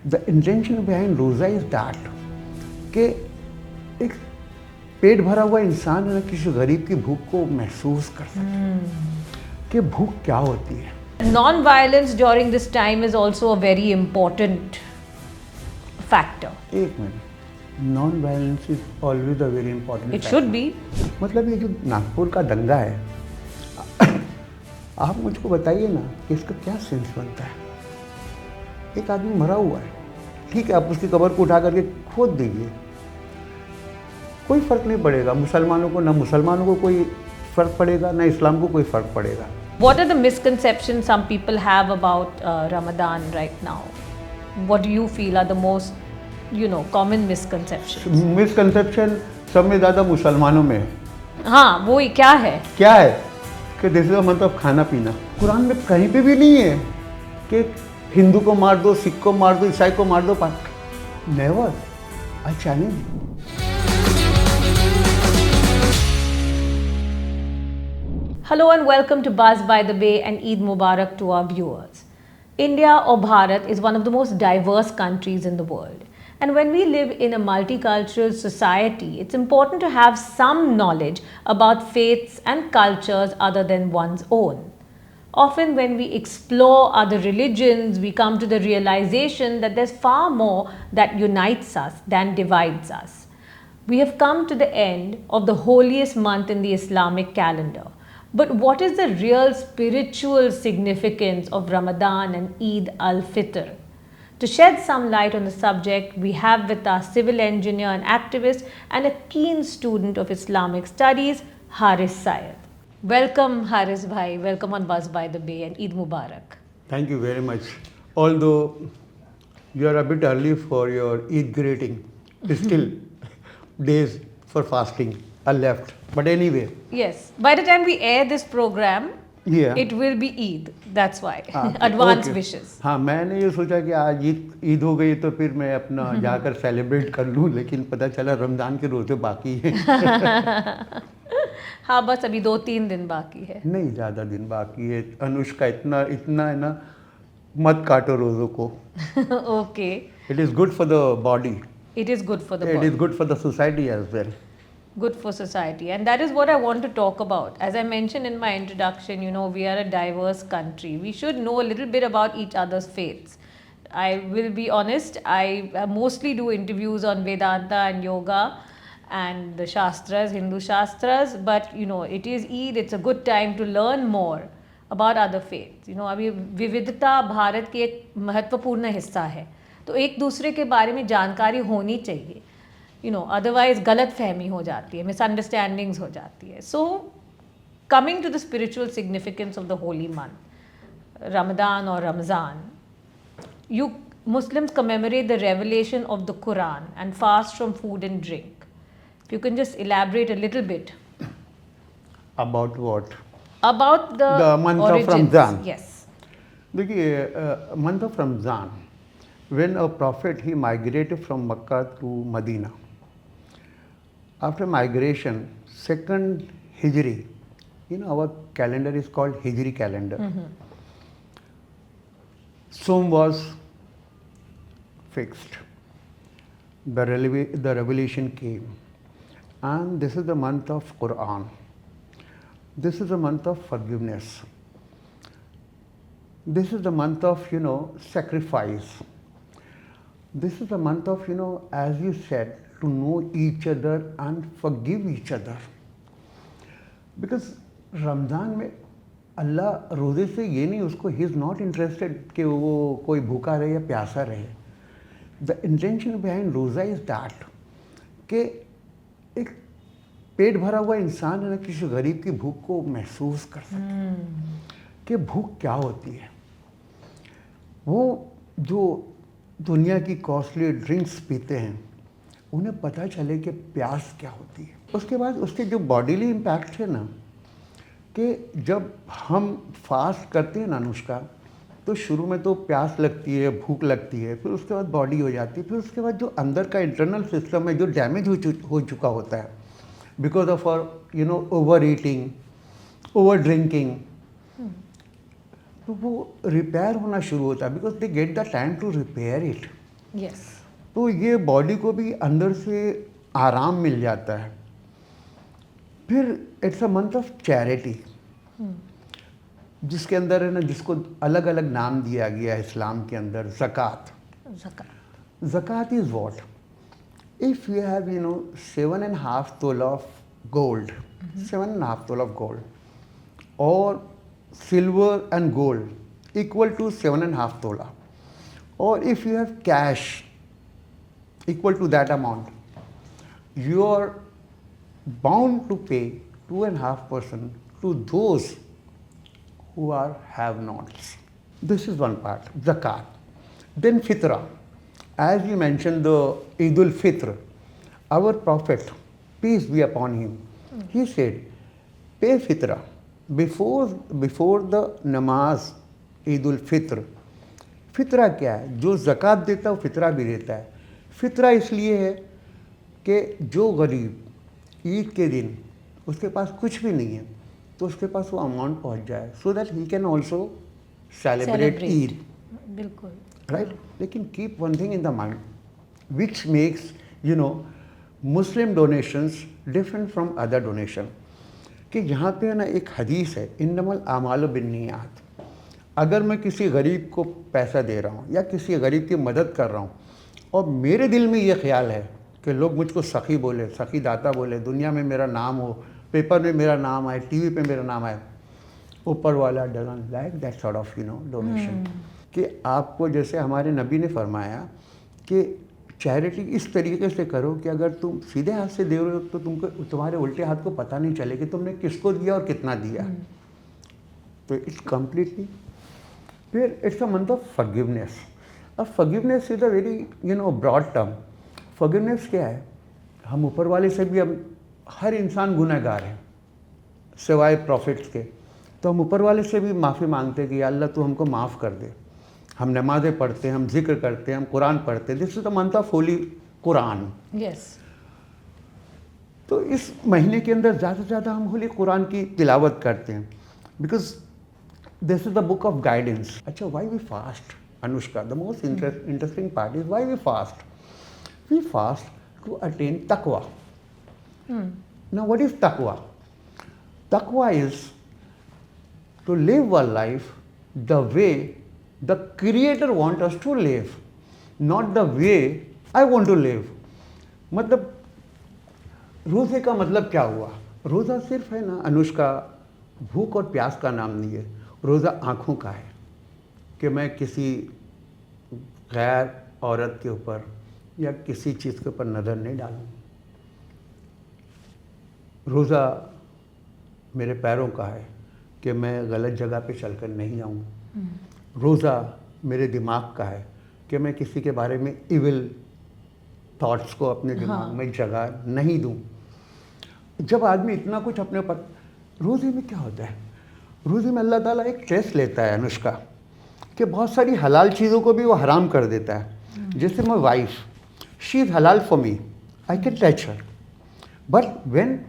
The intention behind रोज़ा is that कि एक पेट भरा हुआ इंसान है ना किसी गरीब की भूख को महसूस कर सके कि भूख क्या होती है. Non-violence during this time is also a very important factor. एक minute, non violence is always a very important. It should be. मतलब ये जो नागपुर का दंगा है, आप मुझको बताइए ना कि इसका क्या सेंस बनता है. एक आदमी मरा हुआ है, ठीक है, आप उसकी कब्र को उठा करके खोद दीजिए, कोई फ़र्क नहीं पड़ेगा मुसलमानों को, ना मुसलमानों को कोई फ़र्क पड़ेगा, ना इस्लाम को कोई फ़र्क पड़ेगा. What are the misconceptions some people have about Ramadan right now? What do you feel are the most, common misconceptions? Misconception सब में ज़्यादा मुसलमानों में है. हाँ, वो ही क्या है? क्या है कि दिस इज मतलब खाना पीना. कुरान में कहीं पे भी नहीं है कि हिंदू को मार दो, सिख को मार दो, ईसाई को मार दो. Never. I challenge. Hello and welcome to Buzz by the Bay and Eid Mubarak to our viewers. India or Bharat is one of the most diverse countries in the world. And when we live in a multicultural society, it's important to have some knowledge about faiths and cultures other than one's own. Often, when we explore other religions, we come to the realization that there's far more that unites us than divides us. We have come to the end of the holiest month in the Islamic calendar. But what is the real spiritual significance of Ramadan and Eid al-Fitr? To shed some light on the subject, we have with us civil engineer and activist and a keen student of Islamic studies, Haris Syed. Welcome, Haris Bhai. Welcome on Buzz by the Bay and Eid Mubarak. Thank you very much. Although you are a bit early for your Eid greeting, still days for fasting are left. But anyway. Yes. By the time we air this program, Yeah. it will be Eid. That's why. हाँ, Advance okay. wishes. हाँ, मैंने ये सोचा कि आज ईद हो गई तो फिर मैं अपना जाकर सेलिब्रेट कर लूँ, लेकिन पता चला रमज़ान के रोज़े बाकी हैं. हाँ, बस अभी 2-3 दिन बाकी है. नहीं, ज़्यादा दिन बाकी है. अनुष्का, इतना इतना है ना, मत काटो रोज़ों को. Okay. It is good for the body. It is good for the it body. Is good for the society as well. Good for society. And that is what I want to talk about. As I mentioned in my introduction, we are a diverse country. We should know a little bit about each other's faiths. I will be honest, I mostly do interviews on Vedanta and yoga and the Shastras, Hindu Shastras, but it is Eid, it's a good time to learn more about other faiths. अभी विविधता भारत की एक महत्वपूर्ण हिस्सा है, तो एक दूसरे के बारे में जानकारी होनी चाहिए. Otherwise गलत फहमी हो जाती है, मिसअंडरस्टैंडिंग्स हो जाती है. So, coming to the spiritual significance of the holy month, Ramadan or Ramzan, you Muslims commemorate the revelation of the Quran and fast from food and drink. If you can just elaborate a little bit. About what? About the month origins. of Ramzan. Yes. देखिए, month of Ramzan, when a prophet, he migrated from Makkah to Medina. After migration, second Hijri, our calendar is called Hijri calendar. Som was fixed. The revelation came. And this is the month of Quran. This is the month of forgiveness. This is the month of, sacrifice. This is the month of, as you said, to know each other and forgive each other. Because Ramzan में अल्लाह रोज़े से ये नहीं, उसको he is not interested कि वो कोई भूखा रहे या प्यासा रहे. द इंटेंशन बिहाइंड रोज़ा इज़ दैट कि एक पेट भरा हुआ इंसान है ना किसी गरीब की भूख को महसूस कर सके कि भूख क्या होती है. वो जो दुनिया की कॉस्टली ड्रिंक्स पीते हैं, उन्हें पता चले कि प्यास क्या होती है. उसके बाद उसके जो बॉडीली इम्पैक्ट है ना, कि जब हम फास्ट करते हैं ना अनुष्का, तो शुरू में तो प्यास लगती है, भूख लगती है, फिर उसके बाद बॉडी हो जाती है, फिर उसके बाद जो अंदर का इंटरनल सिस्टम है जो डैमेज हो चुका होता है because of over eating, over drinking, तो वो रिपेयर होना शुरू होता है because they get the time to repair it. Yes. तो ये बॉडी को भी अंदर से आराम मिल जाता है। फिर it's a month of charity, जिसके अंदर है ना, जिसको अलग अलग नाम दिया गया है इस्लाम के अंदर, ज़कात। Zakat. Zakat is what? If you have, 7.5 tola of gold, 7.5 tola of gold, or silver and gold equal to 7.5 tola, or if you have cash equal to that amount, you are bound to pay 2.5% to those who are have-nots. This is one part, zakat. Then fitra. As you mentioned the Eid al-Fitr, our Prophet, peace be upon him, he said, pay fitra. Before the namaz Eid al-Fitr, फितरा क्या है? जो ज़कात देता है वो फितरा भी देता है। फितरा इसलिए है कि जो गरीब ईद के दिन उसके पास कुछ भी नहीं है, तो उसके पास वो अमाउंट पहुंच जाए, so that he can also celebrate Eid. बिल्कुल। राइट। लेकिन keep one thing in the mind which makes Muslim donations different from other donation, कि यहाँ पे है ना एक हदीस है, इन्नमल आमालु बिन्नियात। अगर मैं किसी गरीब को पैसा दे रहा हूँ या किसी गरीब की मदद कर रहा हूँ और मेरे दिल में ये ख्याल है कि लोग मुझको सखी बोले, सखी दाता बोले, दुनिया में मेरा नाम हो, पेपर में मेरा नाम आए, टीवी पे मेरा नाम आए, ऊपर वाला doesn't like that sort of donation. कि आपको, जैसे हमारे नबी ने फरमाया कि चैरिटी इस तरीके से करो कि अगर तुम सीधे हाथ से दे रहे हो तो तुमको, तुम्हारे उल्टे हाथ को पता नहीं चले कि तुमने किसको दिया और कितना दिया। तो इट्स कम्प्लीटली। फिर it's a month of forgiveness. अब forgiveness is a very broad term. Forgiveness क्या है? हम ऊपर वाले से भी, हम हर इंसान गुनहगार है सिवाय प्रॉफिट्स के, तो हम ऊपर वाले से भी माफ़ी मांगते हैं कि या अल्लाह तू हमको माफ़ कर दे। हम नमाज़ें पढ़ते हैं, हम जिक्र करते हैं, हम कुरान पढ़ते हैं। This is the month of Holi Quran. Yes. तो इस महीने के अंदर ज़्यादा से ज़्यादा हम होली कुरान की तिलावत करते हैं, because this is the book of guidance. अच्छा, why we fast Anushka? The most interesting part is why we fast. We fast to attain तकवा। नाउ व्हाट इज तकवा? तकवा is to live our life the way the Creator wants us to live, not the way I want to live. मतलब रोज़े का मतलब क्या हुआ? रोज़ा सिर्फ है ना अनुष्का, भूख और प्यास का नाम नहीं है। रोज़ा आँखों का है कि मैं किसी गैर औरत के ऊपर या किसी चीज़ के ऊपर नज़र नहीं डालूं। रोज़ा मेरे पैरों का है कि मैं गलत जगह पे चलकर नहीं आऊँ। रोज़ा मेरे दिमाग का है कि मैं किसी के बारे में इविल थॉट्स को अपने दिमाग में जगह नहीं दूँ। जब आदमी इतना कुछ अपने ऊपर, रोज़े में क्या होता है? रोज़े में अल्लाह ताला एक टेस्ट लेता है अनुष्का, कि बहुत सारी हलाल चीज़ों को भी वो हराम कर देता है। जैसे माई वाइफ, शी इज़ हलाल for me, I can touch her, but when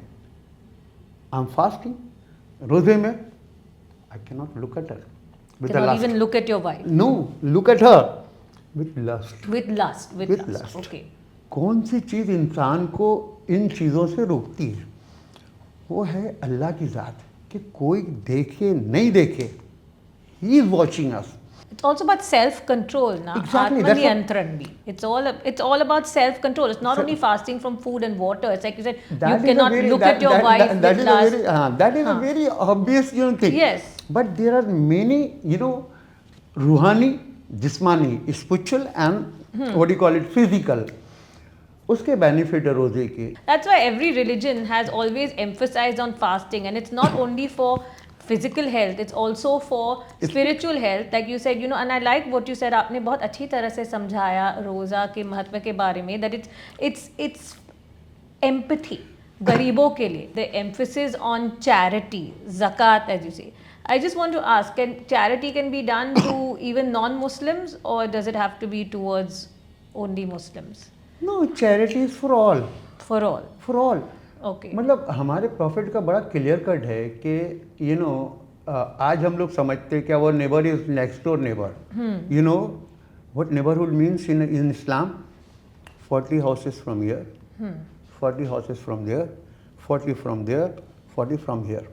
I am fasting, रोज़े में I cannot look at her with Cannot lust. even look at your wife. No, look at her with lust. With lust. With With lust. lust. Okay. कौन सी चीज़ इंसान को इन चीज़ों से रोकती है? वो है अल्लाह की ज़ात, कि कोई देखे नहीं देखे, He is watching us. It's also about self-control, na? Exactly, that's what- Atmaniyantran bhi. It's all about self-control. It's not only fasting from food and water. It's like you said, you That is a cannot very- look that- at your that- wife that- that with is a lust. very- that is a very obvious thing. Yes. But there are many, रूहानी, जिस्मानी, spiritual and what do you call it, physical, उसके benefit है रोजे के। That's why every religion has always emphasized on fasting, and it's not only for physical health, it's also for spiritual health. Like you said, and I like what you said. आपने बहुत अच्छी तरह से समझाया रोज़ा के महत्व के बारे में, that it's empathy, गरीबों के लिए, the emphasis on charity, zakat, as you say. I just want to ask, charity can be done to even non-Muslims, or does it have to be towards only Muslims? No, charity is for all. For all. For all. Okay. मतलब हमारे profit का बड़ा clear cut है कि आज हम लोग समझते हैं क्या वो neighbour is next door neighbour, What neighborhood means in Islam? 40 houses from here, 40 houses from there, 40 from there, 40 from here.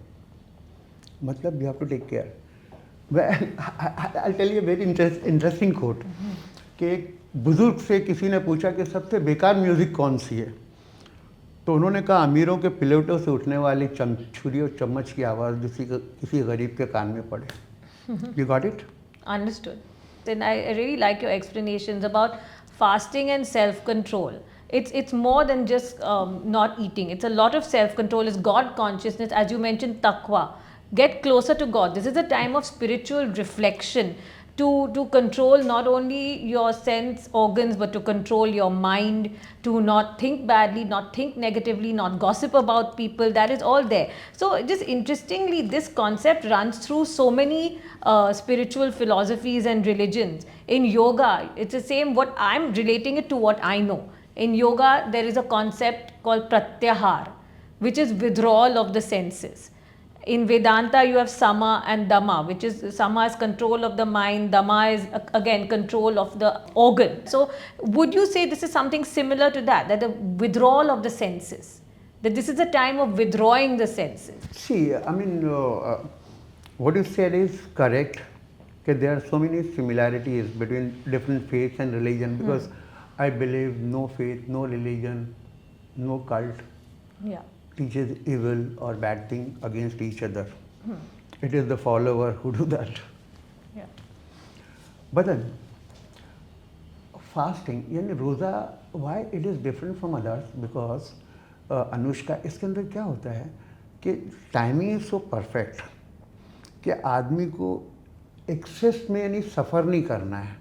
मतलब you have to take care. Well, I'll tell you a very interesting quote. कि एक बुजुर्ग से किसी ने पूछा कि सबसे बेकार म्यूज़िक कौन सी है, तो उन्होंने कहा अमीरों के प्लेटों से उठने वाली छुरी और चम्मच की आवाज़ जो किसी गरीब के कान में पड़े. You got it? Understood. Then I really like your explanations about fasting and self-control. It's more than just not eating. It's a lot of self-control. It's God consciousness, as you mentioned, taqwa. Get closer to God. This is a time of spiritual reflection to control not only your sense organs but to control your mind, to not think badly, not think negatively, not gossip about people. That is all there. So just interestingly, this concept runs through so many spiritual philosophies and religions. In yoga, it's the same. What I'm relating it to what I know. In yoga, there is a concept called pratyahar, which is withdrawal of the senses. In Vedanta, you have sama and dhamma, which is sama is control of the mind, dhamma is again control of the organ. So, would you say this is something similar to that the withdrawal of the senses, that this is a time of withdrawing the senses? See, I mean, what you said is correct. Okay, there are so many similarities between different faiths and religion because I believe no faith, no religion, no cult Yeah. teaches evil or bad thing against each other. It is the follower who do that. Yeah. But then, fasting, यानी रोज़ा, why it is different from others? Because Anushka, इसके अंदर क्या होता है कि timing is so perfect कि आदमी को एक्सेस में यानी सफ़र नहीं करना है.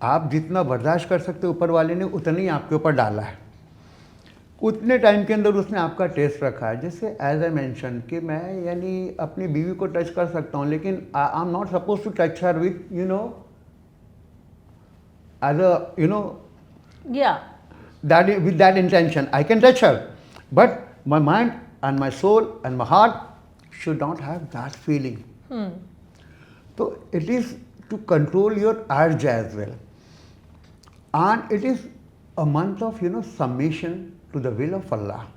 आप जितना बर्दाश्त कर सकते हो ऊपर वाले ने उतना ही आपके ऊपर डाला है. उतने टाइम के अंदर उसने आपका टेस्ट रखा है. जैसे एज आई मेंशन कि मैं यानी अपनी बीवी को टच कर सकता हूँ, लेकिन I am not suppose to touch her with as a Yeah. that with that intention. I can touch her, but my mind and my soul and my heart should not have that feeling. So it is to control your urge as well, and it is a month of submission to the will of Allah,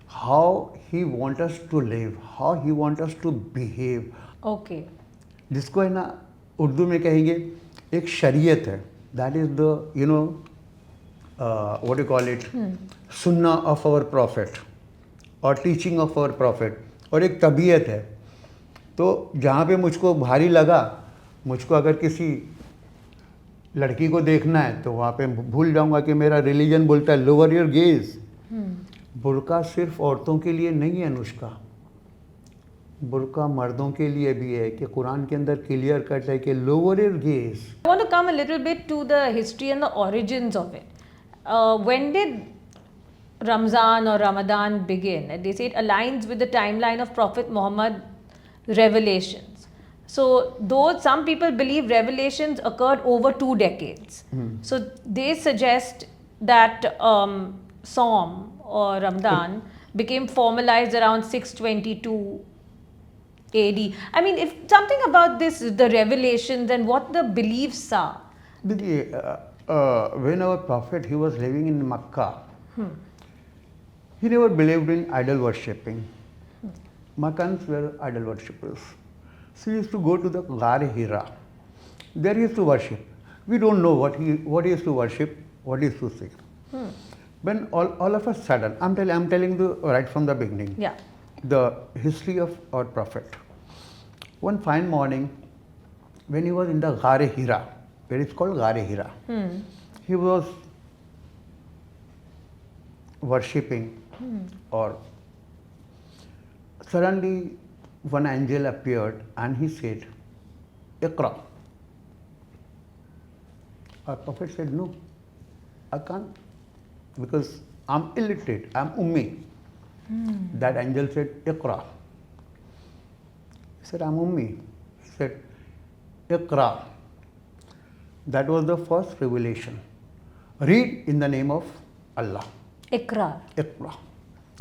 how He wants us to live, how He wants us to behave. Okay. जिसको है ना उर्दू में कहेंगे एक शरीयत है. That is the what you call it, सुन्ना of our profit और टीचिंग ऑफ आवर प्रॉफिट. और एक तबीयत है. तो जहाँ पे मुझको भारी लगा, मुझको अगर किसी लड़की को देखना है तो वहाँ पे भूल जाऊँगा कि मेरा रिलीजन बोलता है लोअर योर गेज. बुर्का सिर्फ औरतों के लिए नहीं है अनुष्का, बुर्का मर्दों के लिए भी है कि कुरान के अंदर क्लियर कट है कि lower your gauge. I want to come a little bit to the history and the origins of it. When did Ramzan or Ramadan begin? They say it aligns with the timeline of Prophet Muhammad revelations. So, though some people believe revelations occurred over 2 decades, so they suggest that Saum or Ramadan became formalized around 622 AD. I mean, if something about this, the revelations and what the beliefs are. When our prophet, he was living in Makkah, he never believed in idol worshipping. Makkans were idol worshippers. So he used to go to the Ghar Hira. There he used to worship. We don't know what he used to worship, what he used to say. When all of a sudden, I'm telling you right from the beginning, Yeah. the history of our prophet. One fine morning, when he was in the Ghar Hira, where it's called Ghar Hira, he was worshipping, or suddenly one angel appeared and he said, Iqra. Our prophet said, no, I can't, because I'm illiterate, I'm ummi. That angel said, Iqra. He said, I'm ummi. He said, Iqra. That was the first revelation. Read in the name of Allah. Ikrar. Iqra.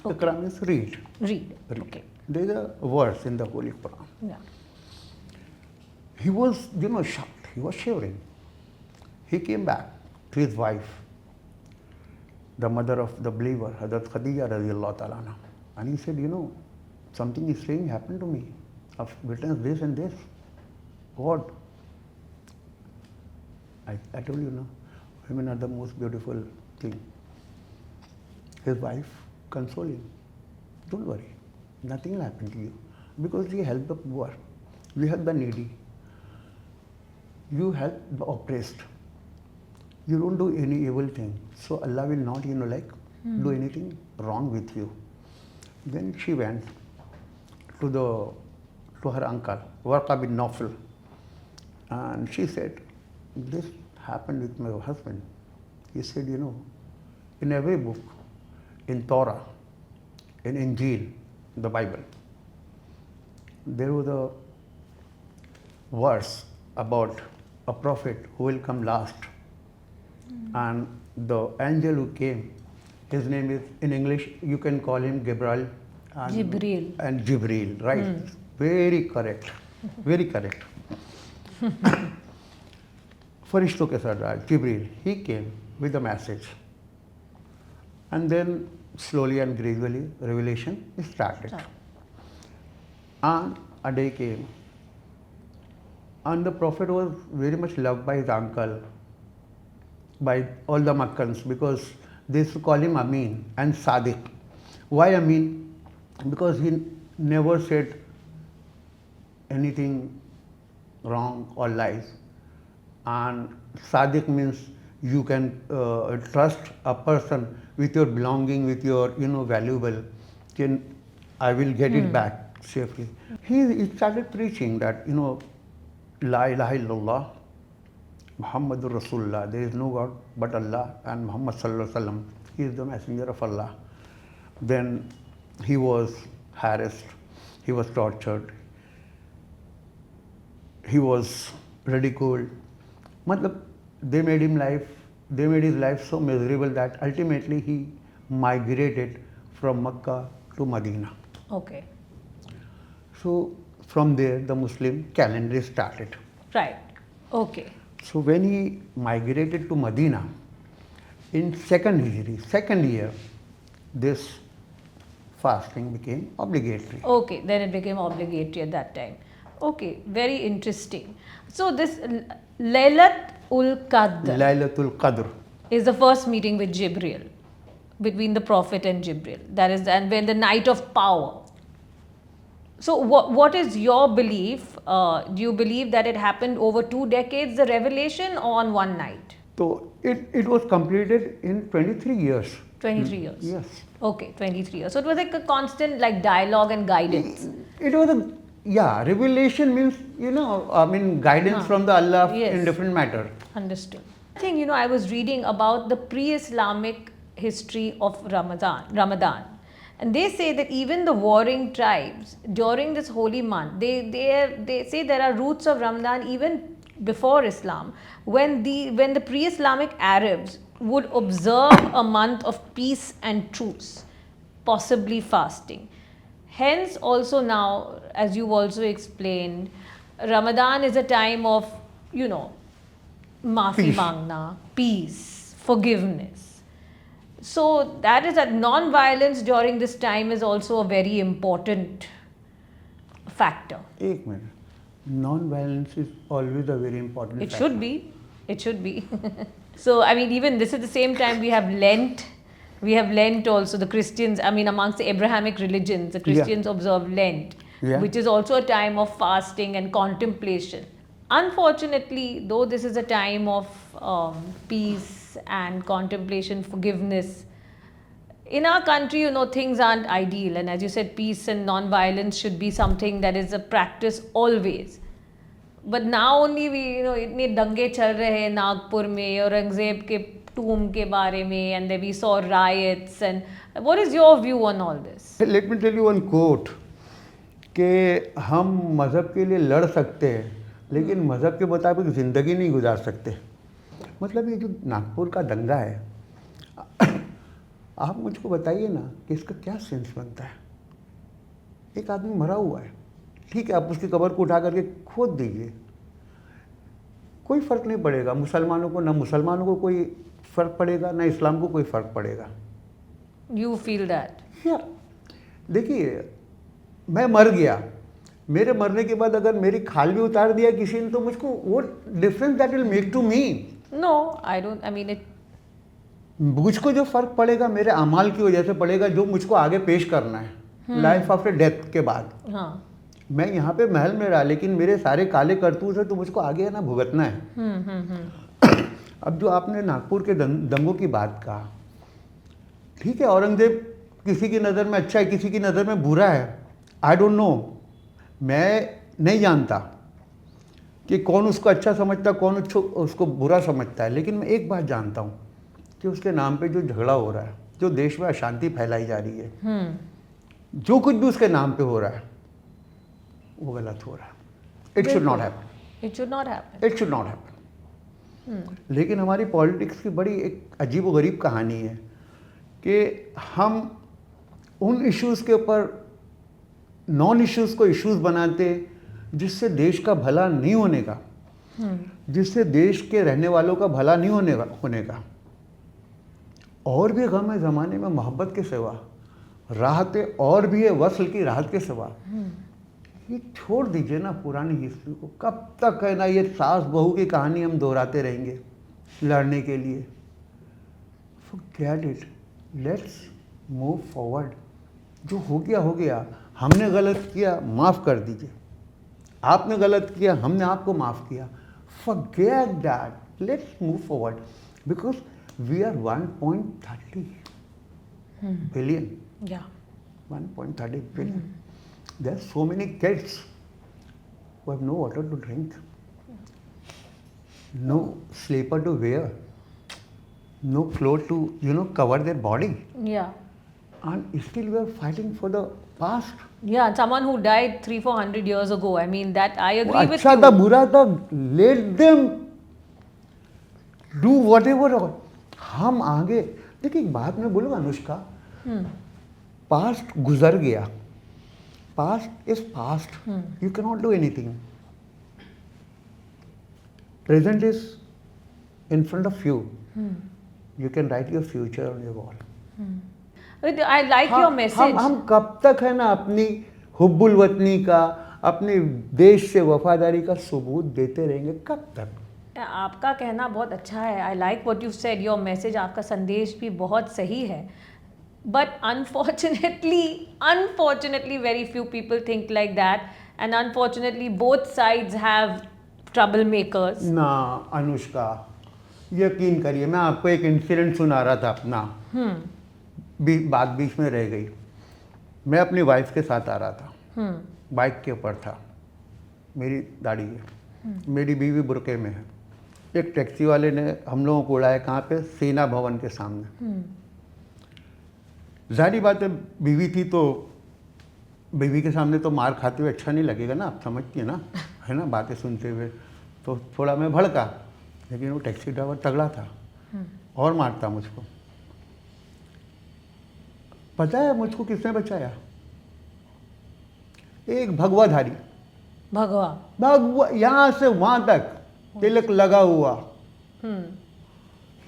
Iqra means read. Read. Okay. There is a verse in the Holy Quran. Yeah. He was, shocked. He was shivering. he came back to his wife, the mother of the believer, Hazrat Khadija radiallahu ta'ala anha. And he said, something is strange happened to me. I've witnessed this and this. What? I told you, women are the most beautiful thing. His wife consoled him. Don't worry, nothing will happen to you. Because you help the poor, you help the needy, you help the oppressed. You don't do any evil thing. So Allah will not, do anything wrong with you. Then she went to her uncle, Warqa bin Nawfal, and she said, this happened with my husband. He said, in every book, in Torah, in Injil, the Bible, there was a verse about a prophet who will come last. And the angel who came, his name is, in English, you can call him Gabriel. Jibril. And Jibril, right. Very correct. Very correct. Farishto ke Sardar, Jibril, he came with a message. And then slowly and gradually revelation started. And a day came. And the Prophet was very much loved by his uncle, by all the Makkans, because they used to call him Amin and Sadiq. Why Amin? Because he never said anything wrong or lies. And Sadiq means you can trust a person with your belonging, with your valuable. I will get it back safely. He started preaching that La ilaha illallah, Muhammadur Rasulullah, there is no God but Allah, and Muhammad sallallahu alaihi wasallam, he is the messenger of Allah. Then he was harassed, he was tortured, he was ridiculed. They made his life so miserable that ultimately he migrated from Makkah to Medina. Okay. So from there the Muslim calendar started. Right. Okay. So when he migrated to Medina, in second year, this fasting became obligatory. Okay, then it became obligatory at that time. Okay, very interesting. So this Laylatul Qadr is the first meeting with Jibril, between the Prophet and Jibril. That is, and when the night of power. So what is your belief? Do you believe that it happened over 2 decades, the revelation, or on one night? So it was completed in 23 years. 23 years. Yes. Okay, 23 years. So it was like a constant dialogue and guidance. It was revelation means, guidance from the Allah Yes. in different matter. Understood. I think, I was reading about the pre-Islamic history of Ramadan. And they say that even the warring tribes during this holy month, they say there are roots of Ramadan even before Islam, when the pre-Islamic Arabs would observe a month of peace and truce, possibly fasting. Hence also now, as you also explained, Ramadan is a time of, maafi mangna, peace, forgiveness. So that is that non-violence during this time is also a very important factor. Ek minute. Non-violence is always a very important It factor. should be. It should be. So, even this is the same time we have Lent. We have Lent also, the Christians, amongst the Abrahamic religions, the Christians observe Lent, which is also a time of fasting and contemplation. Unfortunately, though this is a time of peace and contemplation, forgiveness, in our country, things aren't ideal. And as you said, peace and non-violence should be something that is a practice always. But now only we, itne dange chal rahe hain Nagpur mein, Aurangzeb ke tomb ke bare mein, and then we saw riots. And what is your view on all this? Let me tell you one quote, कि हम मज़हब के लिए लड़ सकते हैं, लेकिन मज़हब के मुताबिक ज़िंदगी नहीं गुजार सकते. मतलब ये जो नागपुर का दंगा है, आप मुझको बताइए ना कि इसका क्या सेंस बनता है. एक आदमी मरा हुआ है, ठीक है, आप उसकी कब्र को उठा करके खोद दीजिए. कोई फ़र्क नहीं पड़ेगा मुसलमानों को, ना मुसलमानों को कोई फ़र्क पड़ेगा, ना इस्लाम को कोई फ़र्क पड़ेगा। You feel that? या देखिए, मैं मर गया, मेरे मरने के बाद अगर मेरी खाल भी उतार दिया किसी ने, तो मुझको वो difference that will make to me. No, I don't. I mean, it. मुझको जो फ़र्क पड़ेगा मेरे अमाल की वजह से पड़ेगा, जो मुझको आगे पेश करना है लाइफ आफ्टर डेथ के बाद। हाँ. मैं यहाँ पे महल में रहा, लेकिन मेरे सारे काले करतूत है, तो मुझको आगे है ना भुगतना है। अब जो आपने नागपुर के दंगों की बात कहा, ठीक है, औरंगजेब किसी की नज़र में अच्छा है, किसी की नज़र में बुरा है, आई डोंट नो, मैं नहीं जानता कि कौन उसको अच्छा समझता, कौन उसको बुरा समझता है। लेकिन मैं एक बात जानता हूँ कि उसके नाम पे जो झगड़ा हो रहा है, जो देश में अशांति फैलाई जा रही है, जो कुछ भी उसके नाम पे हो रहा है, वो गलत हो रहा है। It should not happen. It should not happen. It should not happen. लेकिन हमारी पॉलिटिक्स की बड़ी एक अजीब व गरीब कहानी है कि हम उन इश्यूज़ के ऊपर नॉन इश्यूज़ को इश्यूज़ बनाते, जिससे देश का भला नहीं होने का, जिससे देश के रहने वालों का भला नहीं होने का। और भी गम है ज़माने में मोहब्बत के सिवा, राहतें और भी है वस्ल की राहत के सिवा। ये छोड़ दीजिए ना पुरानी हिस्ट्री को। कब तक है ना ये सास बहू की कहानी हम दोहराते रहेंगे लड़ने के लिए। Forget it. Let's move forward. जो हो गया, हमने गलत किया, माफ़ कर दीजिए। आपने गलत किया, हमने आपको माफ़ किया। Forget that. Let's move forward. Because we are 1.30 billion. Yeah. 1.30 billion. There are so many kids who have no water to drink, no sleeper to wear, no clothes to cover their body, Yeah. and still we are fighting for the past. Yeah. Someone who died 300-400 years ago. I mean, that I agree with अच्छा you. था बुरा था, let them do whatever. हम आगे देखिए, एक बात मैं बोलूँगा अनुष्का, पास्ट गुजर गया, past is past, you can not do anything. Present is in front of you, you can write your future on your wall. I like your message. हम कब तक है ना अपनी हुब्बुल वतनी का, अपने देश से वफादारी का सबूत देते रहेंगे, कब तक? आपका कहना बहुत अच्छा है। I like what you said, your message, आपका संदेश भी बहुत सही है। But unfortunately very few people think like that, and unfortunately both sides have trouble makers. ना अनुष्का, यकीन करिए, मैं आपको एक इंसिडेंट सुना रहा था अपना, बात बीच में रह गई। मैं अपनी वाइफ के साथ आ रहा था, बाइक के ऊपर था, मेरी दाढ़ी है, मेरी बीवी बुरके में है। एक टैक्सी वाले ने हम लोगों को उड़ाया, कहाँ पे? सेना भवन के सामने। जाहिर बात है, बीवी थी तो बीवी के सामने तो मार खाते हुए अच्छा नहीं लगेगा ना, आप समझती है ना, है ना, बातें सुनते हुए। तो थोड़ा मैं भड़का, लेकिन वो टैक्सी ड्राइवर तगड़ा था और मारता मुझको। पता है मुझको किसने बचाया? एक भगवाधारी, भगवा यहाँ से वहाँ तक तिलक लगा हुआ।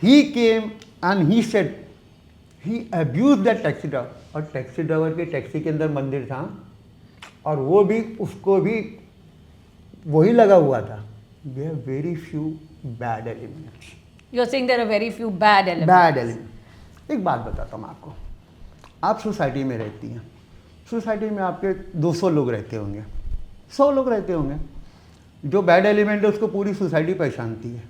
He came and he said, he abuse that taxi driver. और टैक्सी ड्राइवर के टैक्सी के अंदर मंदिर था, और वो भी, उसको भी वही लगा हुआ था। There are very few bad elements. You are saying there are very few bad elements. Bad element. एक बात बताता हूँ आपको, आप सोसाइटी में रहती हैं, सोसाइटी में आपके 200 लोग रहते होंगे, 100 लोग रहते होंगे। जो बैड एलिमेंट है उसको पूरी सोसाइटी पहचानती है।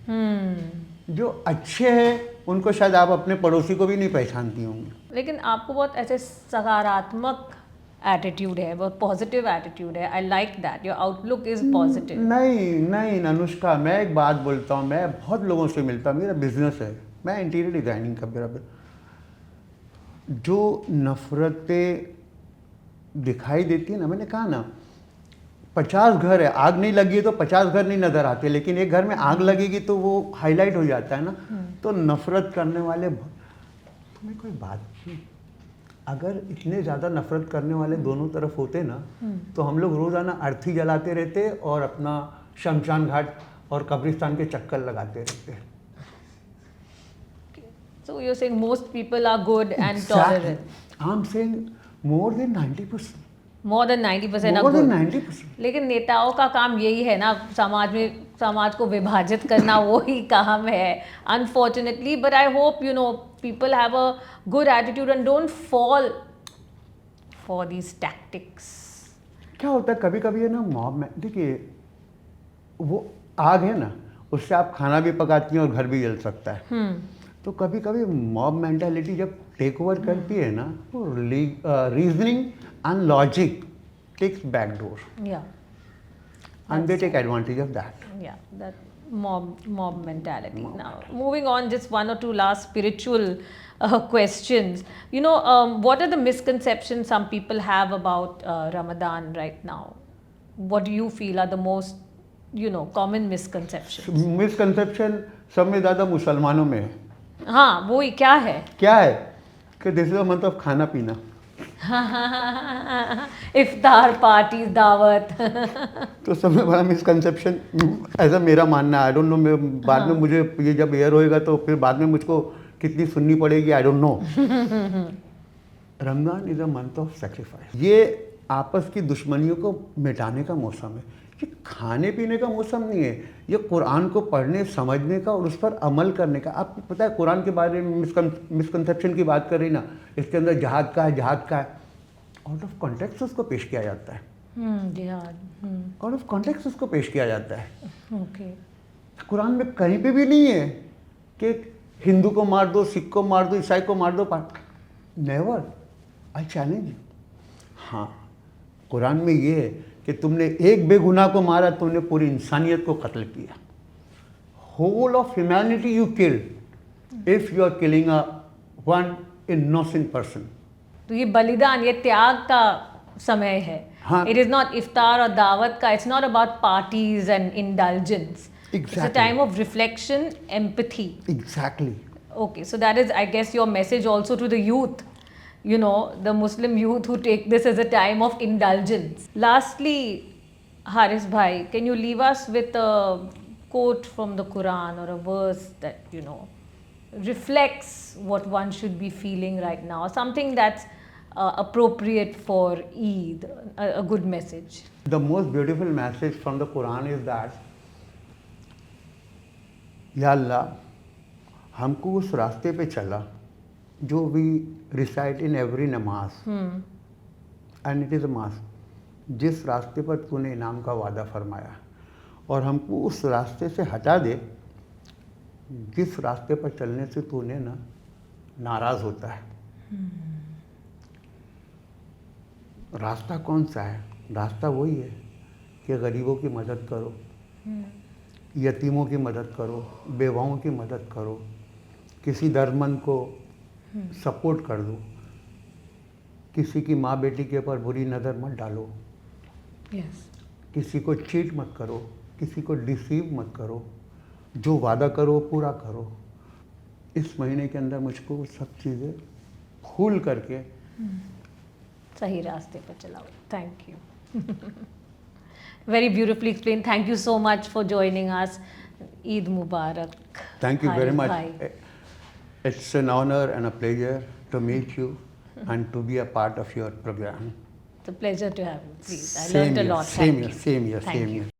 जो अच्छे हैं उनको शायद आप अपने पड़ोसी को भी नहीं पहचानती होंगी। लेकिन आपको बहुत ऐसे सकारात्मक एटीट्यूड है, बहुत पॉजिटिव एटीट्यूड है। I like that, your outlook is positive. नहीं अनुष्का, मैं एक बात बोलता हूँ, मैं बहुत लोगों से मिलता हूँ, मेरा बिजनेस है, मैं इंटीरियर डिज़ाइनिंग का मेरा। जो नफ़रतें दिखाई देती है ना, मैंने कहा ना, 50 घर है, आग नहीं लगी है तो 50 घर नहीं नज़र आते, लेकिन एक घर में आग लगेगी तो वो हाईलाइट हो जाता है ना। तो नफ़रत करने वाले, तुम्हें कोई बात नहीं, अगर इतने ज़्यादा नफ़रत करने वाले दोनों तरफ होते ना, तो हम लोग रोज़ाना अर्थी जलाते रहते और अपना शमशान घाट और कब्रिस्तान के चक्कर लगाते रहते हैं। So you're saying most people are good and Exactly. tolerant. I'm saying more than 90%. More than 90% are More than good. 90%. लेकिन नेताओं का काम यही है ना, समाज को विभाजित करना वो ही काम है, unfortunately. But I hope people have a good attitude and don't fall for these tactics. क्या होता है कभी कभी है ना मॉब में, देखिए वो आग है ना, उससे आप खाना भी पकाती हैं और घर भी जल सकता है। तो कभी कभी मॉब मेंटालिटी जब टेक ओवर करती है ना, तो reasoning and logic takes back door Yeah, and they take advantage of that. yeah, that mob mentality. Now, moving on, just one or two last spiritual questions. What are the misconceptions some people have about Ramadan right now? What do you feel are the most, common misconceptions? Misconception सब में ज़्यादा मुसलमानों में है। हाँ, वो ही क्या है? क्या है कि this is a month of खाना पीना। इफ्तार पार्टी दावत। तो सबसे बड़ा मिसकंसेप्शन ऐसा मेरा मानना है। आई डोंट नो, बाद में मुझे ये जब एयर होएगा तो फिर बाद में मुझको कितनी सुननी पड़ेगी, I don't know. Ramzan is a month of sacrifice. ये आपस की दुश्मनियों को मिटाने का मौसम है, ये खाने पीने का मौसम नहीं है। ये कुरान को पढ़ने समझने का और उस पर अमल करने का। आपको पता है कुरान के बारे में मिसकंसेप्शन की बात कर रही ना, इसके अंदर जहाद का है, आउट ऑफ कॉन्टेक्स्ट उसको पेश किया जाता है। जिहाद। आउट ऑफ कॉन्टेक्स्ट उसको पेश किया जाता है। ओके। कुरान में कहीं पे भी नहीं है कि हिंदू को मार दो, सिख को मार दो, ईसाई को मार दो। Never, I challenge you. हाँ, कुरान में ये है कि तुमने एक बेगुनाह को मारा, तुमने पूरी इंसानियत को कत्ल किया। Whole of humanity you killed if you are killing a one innocent person. तो ये बलिदान, ये त्याग का समय है। हाँ। इट इज नॉट इफ्तार और दावत का, it's not about parties and indulgence. It's a time of reflection, empathy. Exactly. Okay, so that is, I guess, your message also to the youth, the Muslim youth who take this as a time of indulgence. Lastly, Haris Bhai, can you leave us with a quote from the Quran or a verse that, reflects what one should be feeling right now, something that's appropriate for Eid, a good message? The most beautiful message from the Quran is that, Ya Allah, हमको उस रास्ते पे चला जो we recite in every नमाज and it is a मास, जिस रास्ते पर तूने इनाम का वादा फरमाया, और हमको उस रास्ते से हटा दे जिस रास्ते पर चलने से तूने ना नाराज़ होता है। रास्ता कौन सा है? रास्ता वही है कि गरीबों की मदद करो, यतीमों की मदद करो, बेवाओं की मदद करो, किसी दर्दमंद को सपोर्ट कर दो, किसी की माँ बेटी के ऊपर बुरी नज़र मत डालो, Yes. किसी को चीट मत करो, किसी को डिसीव मत करो, जो वादा करो पूरा करो। इस महीने के अंदर मुझको वो सब चीज़ें भूल करके सही रास्ते पर चलाओ। Thank you. Very beautifully explained. Thank you so much for joining us. Eid Mubarak. Thank you very Haris much. Bhai. It's an honor and a pleasure to meet you and to be a part of your program. It's a pleasure to have you. Please, I Same learned a here, lot. Same Thank here, you. same here, Thank same you. here.